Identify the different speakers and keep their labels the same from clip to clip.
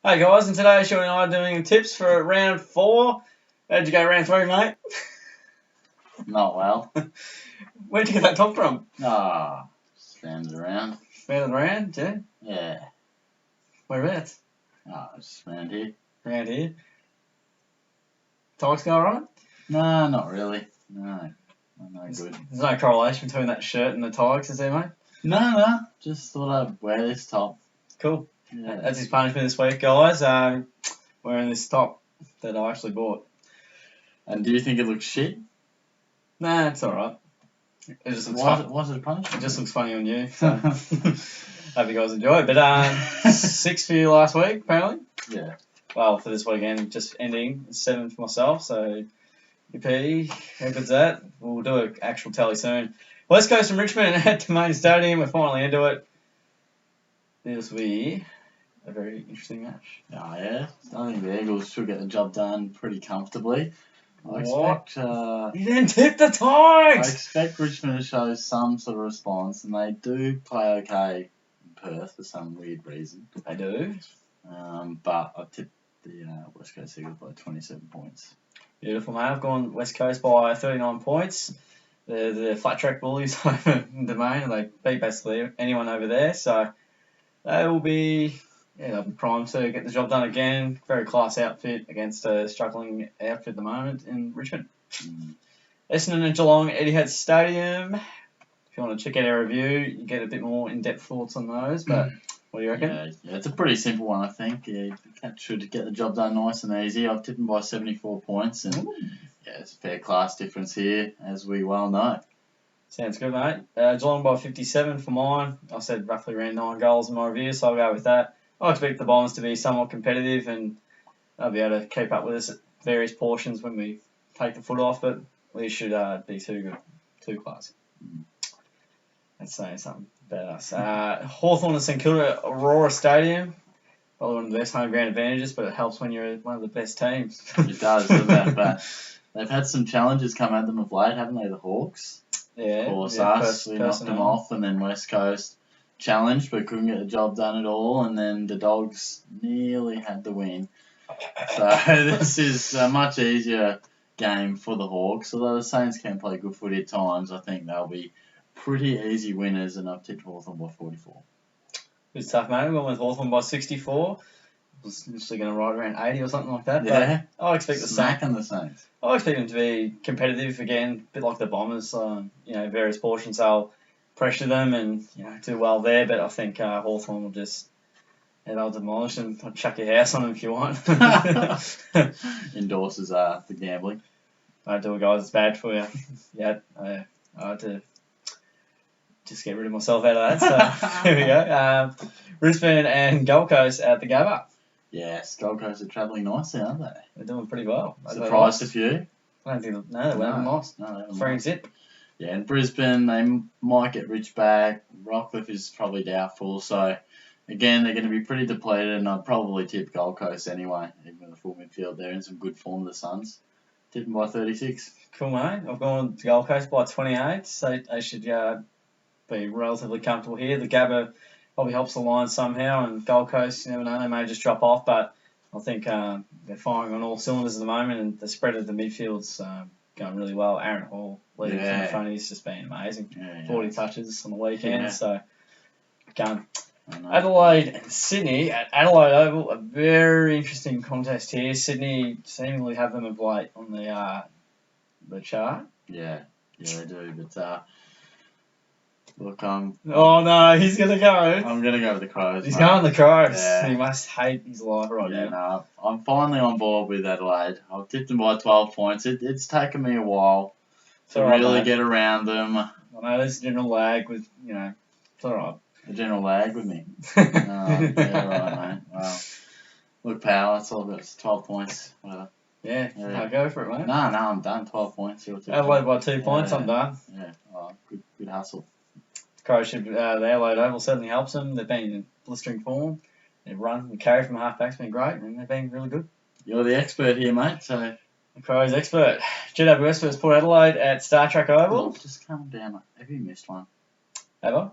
Speaker 1: Hey guys, and today Shorty and I are doing tips for round 4. How'd you go round 3, mate?
Speaker 2: Not well.
Speaker 1: Where'd you get that top from?
Speaker 2: Just found it around.
Speaker 1: Found it around, yeah?
Speaker 2: Yeah.
Speaker 1: Whereabouts?
Speaker 2: Just around here.
Speaker 1: Around here. Tykes go alright?
Speaker 2: No, not really. No good.
Speaker 1: There's no correlation between that shirt and the Tykes, is there, mate?
Speaker 2: No. Just thought I'd wear this top.
Speaker 1: Cool.
Speaker 2: Yeah.
Speaker 1: That's his punishment this week, guys. Wearing this top that I actually bought.
Speaker 2: And do you think it looks shit?
Speaker 1: Nah, it's alright. It just looks fun.
Speaker 2: What's it a punishment?
Speaker 1: It just looks funny on you, so hope you guys enjoy it. But 6 for you last week, apparently.
Speaker 2: Yeah.
Speaker 1: Well, for this weekend, just ending 7 for myself, so yippee, how good's that? We'll do an actual tally soon. West Coast and Richmond at the main stadium, we're finally into it. This will be a very interesting match.
Speaker 2: Oh, yeah. I think the Eagles should get the job done pretty comfortably. I
Speaker 1: You didn't tip the Tigers!
Speaker 2: I expect Richmond to show some sort of response, and they do play okay in Perth for some weird reason.
Speaker 1: They do.
Speaker 2: But I've tipped the West Coast Eagles by 27 points.
Speaker 1: Beautiful, mate. I've gone West Coast by 39 points. They're the flat track bullies over in the main, and they beat basically anyone over there. So they'll be primed to get the job done again. Very class outfit against a struggling outfit at the moment in Richmond. Essendon and Geelong, Etihad Stadium. If you want to check out our review, you get a bit more in-depth thoughts on those. But what do you reckon?
Speaker 2: Yeah, it's a pretty simple one, I think. Yeah, the should get the job done nice and easy. I've tipped them by 74 points, and it's a fair class difference here, as we well know.
Speaker 1: Sounds good, mate. Geelong by 57 for mine. I said roughly around 9 goals in my review, so I'll go with that. I expect the Bombers to be somewhat competitive, and they'll be able to keep up with us at various portions when we take the foot off, but we should be too good, too classy. That's saying something about us. Hawthorn and St Kilda, Aurora Stadium. Probably one of the best home ground advantages, but it helps when you're one of the best teams.
Speaker 2: It does, doesn't it? But they've had some challenges come at them of late, haven't they, the Hawks?
Speaker 1: Yeah.
Speaker 2: Of course, we knocked them off, and then West Coast challenged but couldn't get the job done at all, and then the Dogs nearly had the win. So this is a much easier game for the Hawks. Although the Saints can play good footy at times, I think they'll be pretty easy winners, and I've tipped Hawthorn by 44.
Speaker 1: It's tough, mate. We went with Hawthorn by 64. I was initially going to ride around 80 or something like that.
Speaker 2: Yeah.
Speaker 1: But I expect the
Speaker 2: Saints.
Speaker 1: I expect them to be competitive again, a bit like the Bombers. Various portions they'll pressure them and do well there. But I think Hawthorn will just they'll demolish them. I'll chuck your house on them if you want.
Speaker 2: Endorses the gambling.
Speaker 1: Don't do it, guys. It's bad for you. I had to just get rid of myself out of that. So here we go. Brisbane and Gold Coast at the Gabba.
Speaker 2: Yes, Gold Coast are travelling nicely, aren't they?
Speaker 1: They're doing pretty well.
Speaker 2: Surprised a few.
Speaker 1: I don't think they haven't lost.
Speaker 2: No, they haven't
Speaker 1: 3 and zip.
Speaker 2: Yeah, in Brisbane, they might get Rich back. Rockcliffe is probably doubtful. So, again, they're going to be pretty depleted, and I'd probably tip Gold Coast anyway, even with the full midfield there in some good form, the Suns. Tip them by 36.
Speaker 1: Cool, mate. I've gone to Gold Coast by 28, so they should be relatively comfortable here. The Gabba probably helps the line somehow, and Gold Coast, you never know, they may just drop off, but I think they're firing on all cylinders at the moment, and the spread of the midfield's going really well. Aaron Hall leading from the front, he's just been amazing. 40 touches on the weekend, so gun. Adelaide and Sydney at Adelaide Oval, a very interesting contest here. Sydney seemingly have them of late on the chart.
Speaker 2: Yeah, they do, but look, oh
Speaker 1: no, he's going to go.
Speaker 2: I'm going to go with the Crows.
Speaker 1: He's going the Crows.
Speaker 2: Yeah.
Speaker 1: He must hate his life right now.
Speaker 2: No, I'm finally on board with Adelaide. I've tipped them by 12 points. It's taken me a while to really get around them.
Speaker 1: I know there's a general lag with, it's alright.
Speaker 2: A general lag with me. Yeah, right, mate. Well, look, pal, that's all good. It's 12 points. Whatever.
Speaker 1: Yeah, go for it, mate.
Speaker 2: No, I'm done. 12 points.
Speaker 1: Adelaide by 2 points, I'm done.
Speaker 2: Yeah, good hustle.
Speaker 1: Crows the Adelaide Oval certainly helps them. They've been in blistering form. They've run and carry from half-back's been great, and they've been really good.
Speaker 2: You're the expert here, mate, so...
Speaker 1: The Crows expert. GWS vs Port Adelaide at Star Trek Oval.
Speaker 2: Look, just calm down, mate. Have you missed one?
Speaker 1: Have I?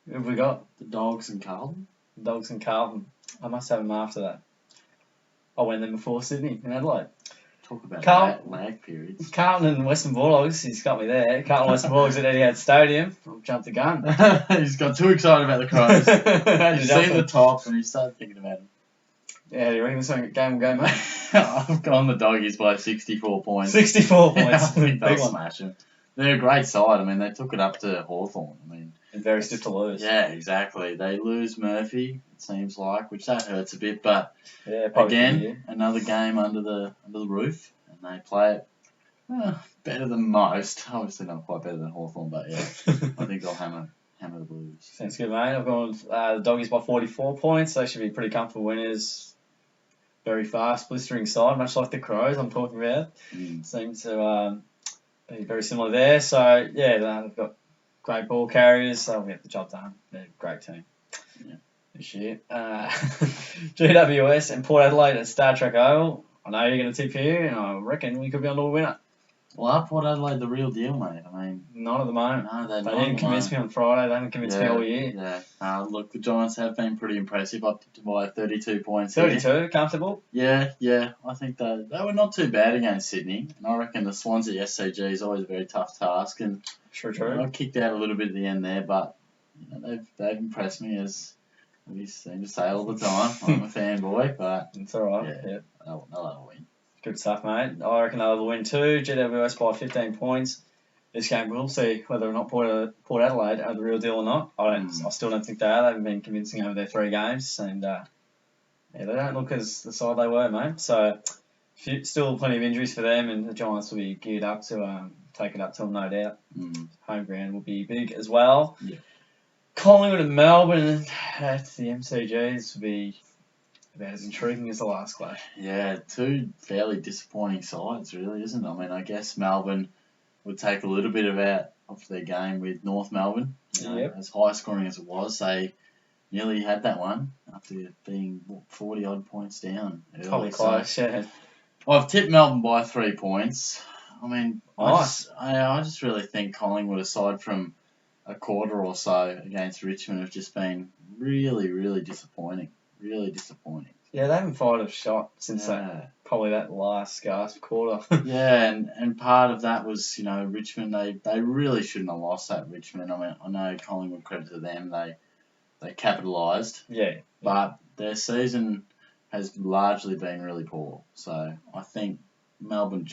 Speaker 1: Who have we got?
Speaker 2: The Dogs and Carlton.
Speaker 1: Dogs and Carlton. I must have them after that. I went them before Sydney in Adelaide.
Speaker 2: Talk about lag periods.
Speaker 1: Carlton and Western Bulldogs, he's got me there. Carlton and Western Bulldogs at Etihad Stadium. I've jumped the gun.
Speaker 2: He's got too excited about the Crows. He's seen the top and he started thinking about him.
Speaker 1: Yeah, do you reckon this game will go, mate?
Speaker 2: I've gone the Doggies by 64 points.
Speaker 1: 64 points.
Speaker 2: I think they'll smash them. They're a great side. I mean, they took it up to Hawthorn. I mean,
Speaker 1: and very stiff to lose.
Speaker 2: Yeah, exactly. They lose Murphy, it seems like, which that hurts a bit. But
Speaker 1: yeah,
Speaker 2: again, another game under the roof, and they play it better than most. Obviously, not quite better than Hawthorn, but yeah, I think they'll hammer the Blues.
Speaker 1: Sounds good, mate. I've gone the Doggies by 44 points. They should be pretty comfortable winners. Very fast, blistering side, much like the Crows I'm talking about. Seem to be very similar there. So, yeah, they've got great ball carriers. They'll get the job done. They're a great team this year. GWS and Port Adelaide at Star Trek Oval. I know you're going to tip here, and I reckon we could be on to a winner.
Speaker 2: Well, are Port Adelaide the real deal, mate? I mean,
Speaker 1: not at the moment.
Speaker 2: No, they're
Speaker 1: they
Speaker 2: not.
Speaker 1: They didn't convince me on Friday. They haven't convinced me all year.
Speaker 2: Yeah. Look, the Giants have been pretty impressive. Up to by 32 points.
Speaker 1: 32,
Speaker 2: here.
Speaker 1: Comfortable.
Speaker 2: Yeah. I think they were not too bad against Sydney, and I reckon the Swans at SCG is always a very tough task. And
Speaker 1: true.
Speaker 2: I kicked out a little bit at the end there, but they've impressed me, as we seem to say all the time. I'm a fanboy, but
Speaker 1: it's all right. Yeah.
Speaker 2: They'll win.
Speaker 1: Good stuff, mate. I reckon they'll win too. GWS by 15 points. This game, we'll see whether or not Port Adelaide are the real deal or not. I still don't think they are. They haven't been convincing over their 3 games, and they don't look as the side they were, mate. So still plenty of injuries for them, and the Giants will be geared up to take it up to them, no doubt. Home ground will be big as well.
Speaker 2: Yeah.
Speaker 1: Collingwood and Melbourne at the MCGs will be about as intriguing as the last clash.
Speaker 2: Yeah, 2 fairly disappointing sides, really, isn't it? I mean, I guess Melbourne would take a little bit off their game with North Melbourne. As high scoring as it was, they nearly had that one after being 40-odd points down.
Speaker 1: Probably close, yeah.
Speaker 2: I've tipped Melbourne by 3 points. I mean,
Speaker 1: nice.
Speaker 2: I just really think Collingwood, aside from a quarter or so against Richmond, have just been really, really disappointing. Really disappointing.
Speaker 1: Yeah, they haven't fired a shot since probably that last gasp quarter.
Speaker 2: Yeah, and part of that was, Richmond, they really shouldn't have lost that Richmond. I mean, I know Collingwood, credit to them, they capitalised.
Speaker 1: Yeah.
Speaker 2: But their season has largely been really poor. So I think Melbourne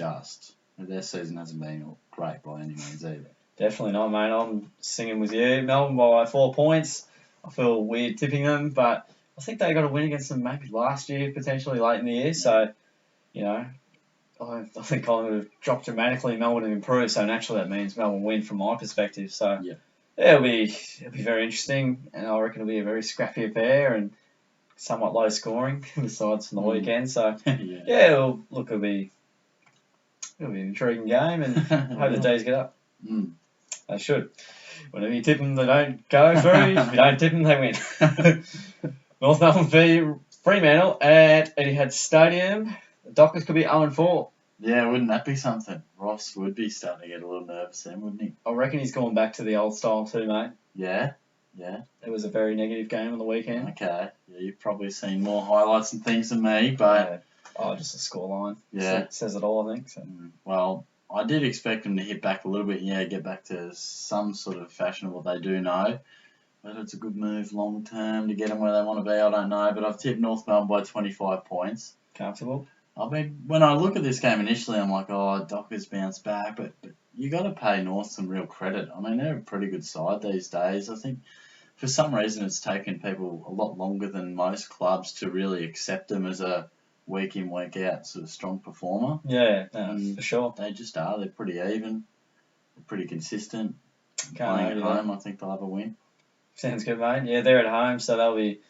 Speaker 2: their season hasn't been great by any means either.
Speaker 1: Definitely not, mate. I'm singing with you. Melbourne by 4 points. I feel weird tipping them, but I think they got a win against them maybe last year, potentially late in the year. So, I think Collingwood have dropped dramatically. Melbourne have improved, so naturally that means Melbourne win from my perspective. So, it'll be very interesting, and I reckon it'll be a very scrappy affair and somewhat low scoring besides from the weekend. So, it'll be an intriguing game, and hope the D's get up. They should. Whenever you tip them, they don't go through. If you don't tip them, they win. North Melbourne v Fremantle at Etihad Stadium. The Dockers could be 0-4.
Speaker 2: Yeah, wouldn't that be something? Ross would be starting to get a little nervous then, wouldn't he?
Speaker 1: I reckon he's gone back to the old style too, mate.
Speaker 2: Yeah.
Speaker 1: It was a very negative game on the weekend.
Speaker 2: Okay. Yeah, you've probably seen more highlights and things than me, but...
Speaker 1: just a scoreline.
Speaker 2: Yeah.
Speaker 1: Says it all, I think. So.
Speaker 2: Well, I did expect him to hit back a little bit, get back to some sort of fashion of what they do know. Whether it's a good move long term to get them where they want to be, I don't know. But I've tipped North Melbourne by 25 points.
Speaker 1: Comfortable?
Speaker 2: I mean, when I look at this game initially, I'm like, Dockers bounce back. But you got to pay North some real credit. I mean, they're a pretty good side these days. I think for some reason it's taken people a lot longer than most clubs to really accept them as a week in, week out sort of strong performer.
Speaker 1: Yeah, for sure.
Speaker 2: They just are. They're pretty even. They're pretty consistent.
Speaker 1: Playing
Speaker 2: at home, I think they'll have a win.
Speaker 1: Sounds good, mate. Yeah, they're at home, so they'll be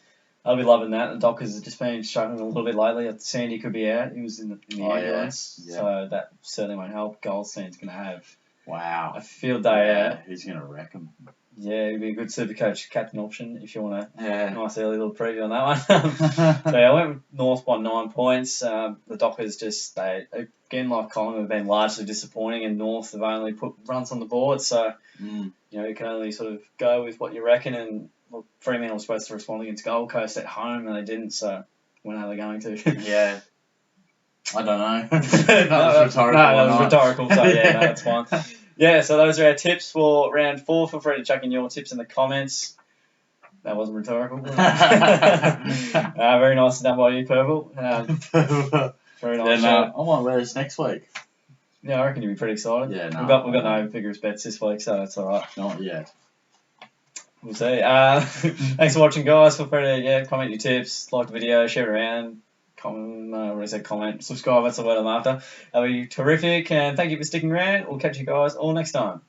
Speaker 1: loving that. The Dockers have just been struggling a little bit lately. Sandy could be out. He was in the ambulance, so that certainly won't help. Goldstein's going to have a field day out.
Speaker 2: He's going to wreck them.
Speaker 1: Yeah, he'd be a good Supercoach captain option if you want a nice early little preview on that one. So I went with North by 9 points. The Dockers they again, like Collingwood, have been largely disappointing, and North have only put runs on the board. So you can only sort of go with what you reckon. And Fremantle was supposed to respond against Gold Coast at home, and they didn't. So when are they going to?
Speaker 2: Yeah. I don't know. That was rhetorical.
Speaker 1: No, that was rhetorical. So yeah, no, that's fine. Yeah, so those are our tips for round 4. Feel free to chuck in your tips in the comments. That wasn't rhetorical. Was it? Very nice done by you, Purple. Very nice.
Speaker 2: Yeah, I might wear this next week.
Speaker 1: Yeah, I reckon you'll be pretty excited.
Speaker 2: Yeah, no.
Speaker 1: We've got no vigorous bets this week, so that's all right.
Speaker 2: Not yet.
Speaker 1: We'll see. Thanks for watching, guys. Feel free to comment your tips, like the video, share it around, comment, subscribe. That's the word I'm after. That'll be terrific. And thank you for sticking around. We'll catch you guys all next time.